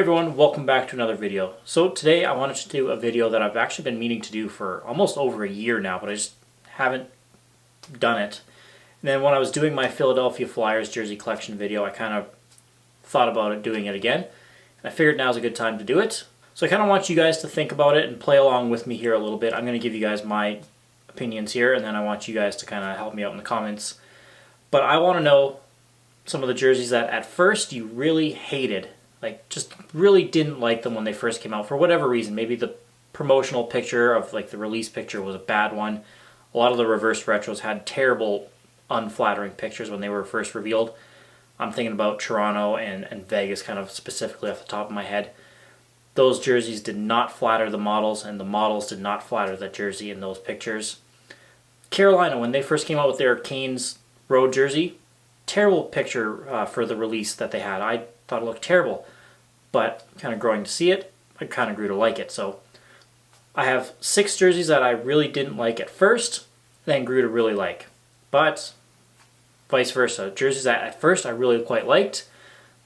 Hey everyone, welcome back to another video. So today I wanted to do a video that I've actually been meaning to do for almost over a year now, but I just haven't done it. And then when I was doing my Philadelphia Flyers jersey collection video, I kind of thought about doing it again. And I figured now's a good time to do it. So I kind of want you guys to think about it and play along with me here a little bit. I'm going to give you guys my opinions here, and then I want you guys to kind of help me out in the comments. But I want to know some of the jerseys that at first you really hated. Like, just really didn't like them when they first came out for whatever reason. Maybe the promotional picture of, like, the release picture was a bad one. A lot of the reverse retros had terrible, unflattering pictures when they were first revealed. I'm thinking about Toronto and Vegas kind of specifically off the top of my head. Those jerseys did not flatter the models, and the models did not flatter the jersey in those pictures. Carolina, when they first came out with their Canes road jersey, terrible picture for the release that they had. I thought it looked terrible, but kind of growing to see it, I kind of grew to like it. So I have 6 jerseys that I really didn't like at first, then grew to really like. But vice versa, jerseys that at first I really quite liked,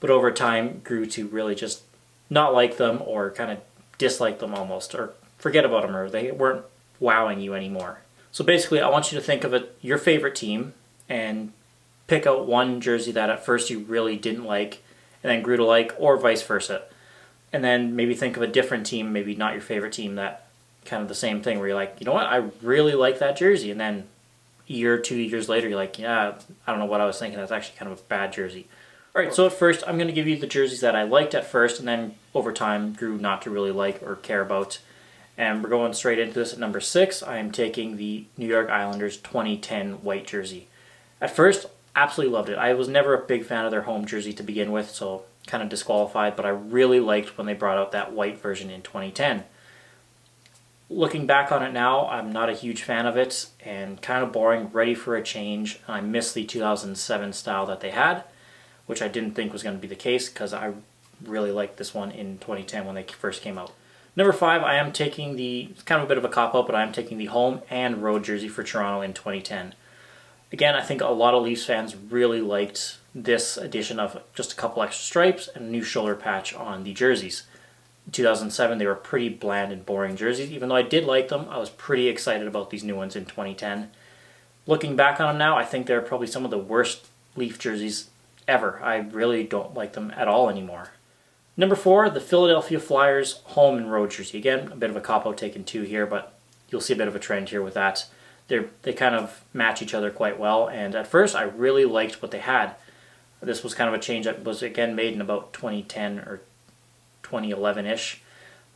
but over time grew to really just not like them or kind of dislike them almost, or forget about them, or they weren't wowing you anymore. So basically I want you to think of your favorite team and pick out one jersey that at first you really didn't like and then grew to like, or vice versa. And then maybe think of a different team, maybe not your favorite team, that kind of the same thing where you're like, you know what, I really like that jersey. And then a year, 2 years later, you're like, yeah, I don't know what I was thinking. That's actually kind of a bad jersey. All right, so at first, I'm going to give you the jerseys that I liked at first and then over time grew not to really like or care about. And we're going straight into this at number 6. I am taking the New York Islanders 2010 white jersey. At first, absolutely loved it. I was never a big fan of their home jersey to begin with, so kind of disqualified, but I really liked when they brought out that white version in 2010. Looking back on it now, I'm not a huge fan of it and kind of boring, ready for a change. I miss the 2007 style that they had, which I didn't think was going to be the case because I really liked this one in 2010 when they first came out. Number 5, I am taking it's kind of a bit of a cop-out, but I am taking the home and road jersey for Toronto in 2010. Again, I think a lot of Leafs fans really liked this addition of just a couple extra stripes and a new shoulder patch on the jerseys. In 2007, they were pretty bland and boring jerseys. Even though I did like them, I was pretty excited about these new ones in 2010. Looking back on them now, I think they're probably some of the worst Leaf jerseys ever. I really don't like them at all anymore. Number 4, the Philadelphia Flyers home and road jersey. Again, a bit of a cop-out taken 2 here, but you'll see a bit of a trend here with that. They kind of match each other quite well, and at first I really liked what they had. This was kind of a change that was again made in about 2010 or 2011-ish,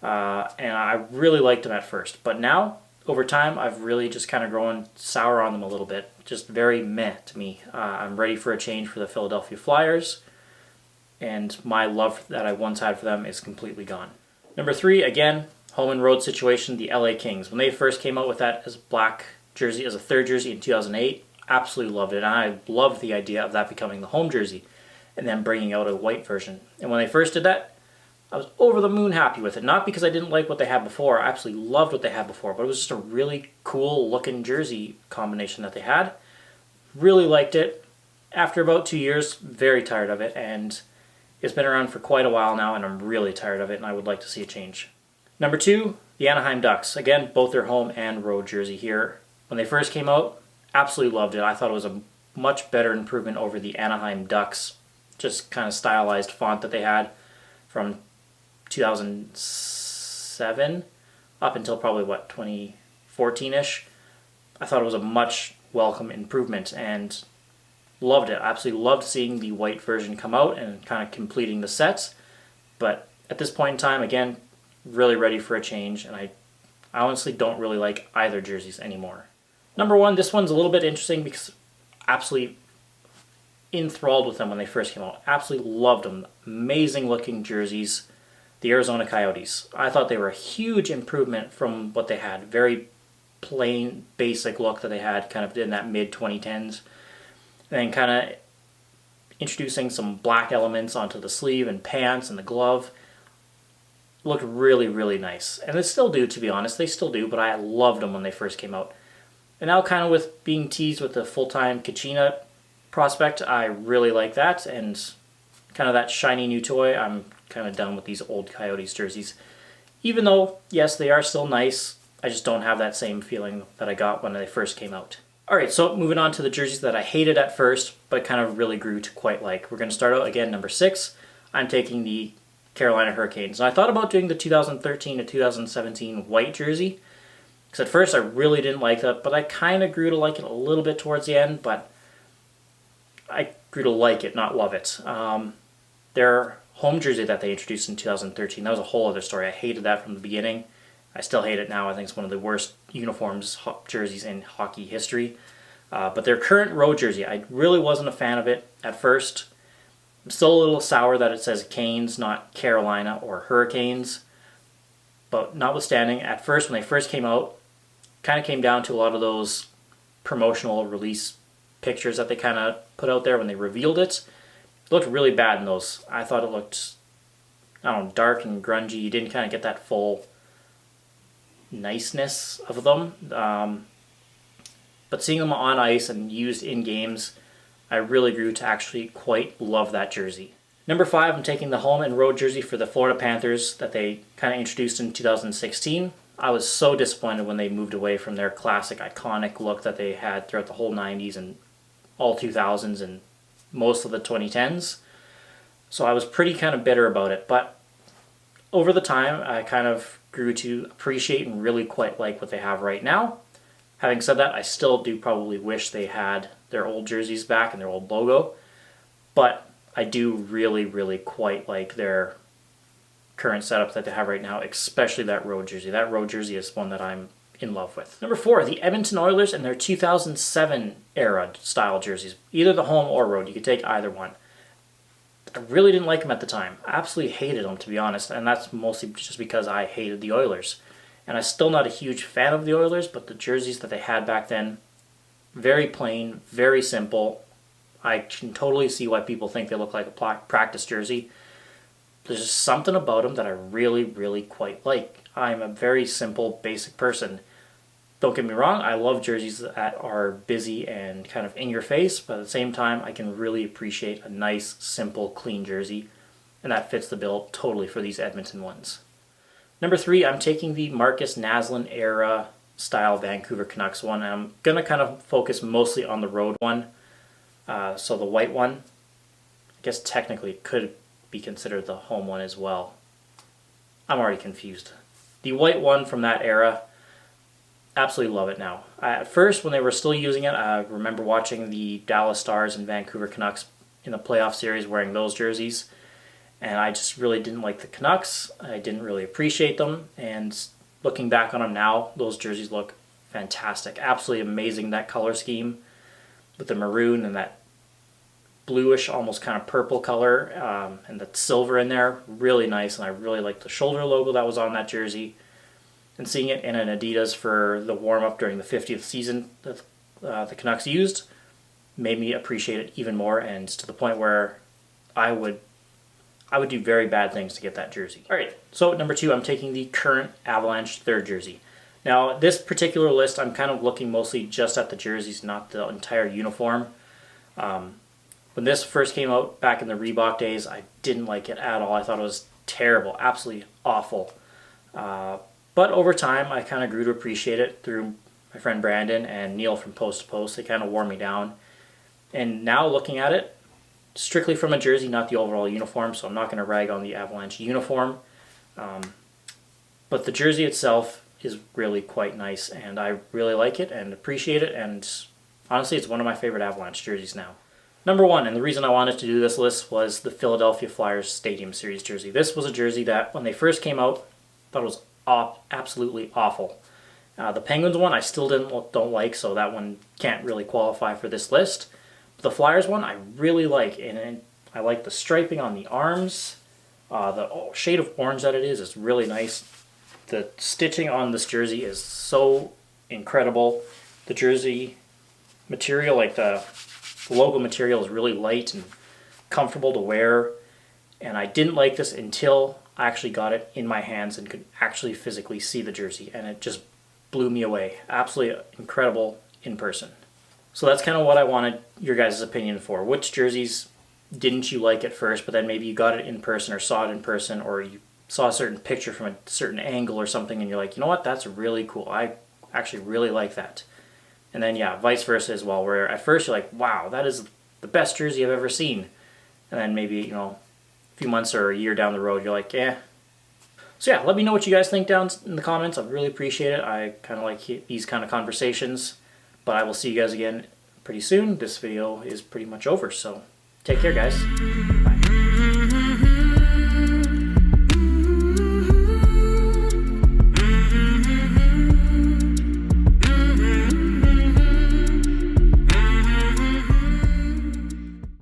and I really liked them at first. But now, over time, I've really just kind of grown sour on them a little bit. Just very meh to me. I'm ready for a change for the Philadelphia Flyers, and my love that I once had for them is completely gone. Number 3, again, home and road situation, the LA Kings. When they first came out with that as black jersey, as a third jersey in 2008, absolutely loved it. And I loved the idea of that becoming the home jersey and then bringing out a white version. And when they first did that, I was over the moon happy with it. Not because I didn't like what they had before. I absolutely loved what they had before, but it was just a really cool looking jersey combination that they had. Really liked it. After about 2 years, very tired of it, and it's been around for quite a while now, and I'm really tired of it, and I would like to see a change. Number 2, the Anaheim Ducks. Again, both their home and road jersey here. When they first came out, absolutely loved it. I thought it was a much better improvement over the Anaheim Ducks, just kind of stylized font that they had from 2007 up until probably, 2014-ish. I thought it was a much welcome improvement and loved it. I absolutely loved seeing the white version come out and kind of completing the sets. But at this point in time, again, really ready for a change, and I honestly don't really like either jerseys anymore. Number 1, this one's a little bit interesting because absolutely enthralled with them when they first came out. Absolutely loved them. Amazing looking jerseys. The Arizona Coyotes. I thought they were a huge improvement from what they had. Very plain, basic look that they had kind of in that mid-2010s. And then kind of introducing some black elements onto the sleeve and pants and the glove. Looked really, really nice. And they still do, to be honest. They still do, but I loved them when they first came out. And now kind of with being teased with the full-time Kachina prospect, I really like that. And kind of that shiny new toy, I'm kind of done with these old Coyotes jerseys. Even though, yes, they are still nice, I just don't have that same feeling that I got when they first came out. Alright, so moving on to the jerseys that I hated at first, but kind of really grew to quite like. We're going to start out again, number 6. I'm taking the Carolina Hurricanes. And I thought about doing the 2013 to 2017 white jersey, because at first I really didn't like that, but I kind of grew to like it a little bit towards the end, but I grew to like it, not love it. Their home jersey that they introduced in 2013, that was a whole other story. I hated that from the beginning. I still hate it now. I think it's one of the worst uniforms, jerseys in hockey history. But their current road jersey, I really wasn't a fan of it at first. I'm still a little sour that it says Canes, not Carolina or Hurricanes. But notwithstanding, at first, when they first came out, kind of came down to a lot of those promotional release pictures that they kind of put out there when they revealed it. It looked really bad in those. I thought it looked, I don't know, dark and grungy. You didn't kind of get that full niceness of them. But seeing them on ice and used in games, I really grew to actually quite love that jersey. Number 5, I'm taking the home and road jersey for the Florida Panthers that they kind of introduced in 2016. I was so disappointed when they moved away from their classic, iconic look that they had throughout the whole 90s and all 2000s and most of the 2010s. So I was pretty kind of bitter about it. But over the time, I kind of grew to appreciate and really quite like what they have right now. Having said that, I still do probably wish they had their old jerseys back and their old logo, but I do really, really quite like their current setup that they have right now, especially that road jersey. That road jersey is one that I'm in love with. Number 4, the Edmonton Oilers and their 2007 era style jerseys. Either the home or road, you could take either one. I really didn't like them at the time. I absolutely hated them, to be honest, and that's mostly just because I hated the Oilers. And I'm still not a huge fan of the Oilers, but the jerseys that they had back then, very plain, very simple. I can totally see why people think they look like a practice jersey. There's just something about them that I really, really quite like. I'm a very simple, basic person. Don't get me wrong, I love jerseys that are busy and kind of in your face, but at the same time, I can really appreciate a nice, simple, clean jersey, and that fits the bill totally for these Edmonton ones. Number 3, I'm taking the Marcus Naslund era style Vancouver Canucks one, and I'm going to kind of focus mostly on the road one. So the white one, I guess technically it could be considered the home one as well. I'm already confused. The white one from that era, absolutely love it now. At first, when they were still using it, I remember watching the Dallas Stars and Vancouver Canucks in the playoff series wearing those jerseys, and I just really didn't like the Canucks. I didn't really appreciate them, and looking back on them now, those jerseys look fantastic. Absolutely amazing, that color scheme with the maroon and that bluish, almost kind of purple color, and the silver in there, really nice, and I really like the shoulder logo that was on that jersey. And seeing it in an Adidas for the warm-up during the 50th season that the Canucks used made me appreciate it even more, and to the point where I would do very bad things to get that jersey. Alright, so number 2, I'm taking the current Avalanche third jersey. Now, this particular list, I'm kind of looking mostly just at the jerseys, not the entire uniform. When this first came out back in the Reebok days, I didn't like it at all. I thought it was terrible, absolutely awful. But over time, I kind of grew to appreciate it through my friend Brandon and Neil from Post to Post. They kind of wore me down. And now looking at it, strictly from a jersey, not the overall uniform, so I'm not going to rag on the Avalanche uniform. But the jersey itself is really quite nice, and I really like it and appreciate it, and honestly, it's one of my favorite Avalanche jerseys now. Number 1, and the reason I wanted to do this list, was the Philadelphia Flyers Stadium Series jersey. This was a jersey that, when they first came out, I thought it was absolutely awful. The Penguins one I still don't like, so that one can't really qualify for this list. But the Flyers one I really like, and I like the striping on the arms. The shade of orange that it is really nice. The stitching on this jersey is so incredible. The jersey material, like the logo material, is really light and comfortable to wear. And I didn't like this until I actually got it in my hands and could actually physically see the jersey, and it just blew me away. Absolutely incredible in person. So that's kind of what I wanted your guys' opinion for. Which jerseys didn't you like at first, but then maybe you got it in person or saw it in person, or you saw a certain picture from a certain angle or something and you're like, you know what, that's really cool. I actually really like that. And then yeah, vice versa as well, where at first you're like, wow, that is the best jersey I've ever seen. And then maybe, you know, a few months or a year down the road, you're like, yeah. So yeah, let me know what you guys think down in the comments. I really appreciate it. I kind of like these kind of conversations. But I will see you guys again pretty soon. This video is pretty much over, so take care, guys. Bye.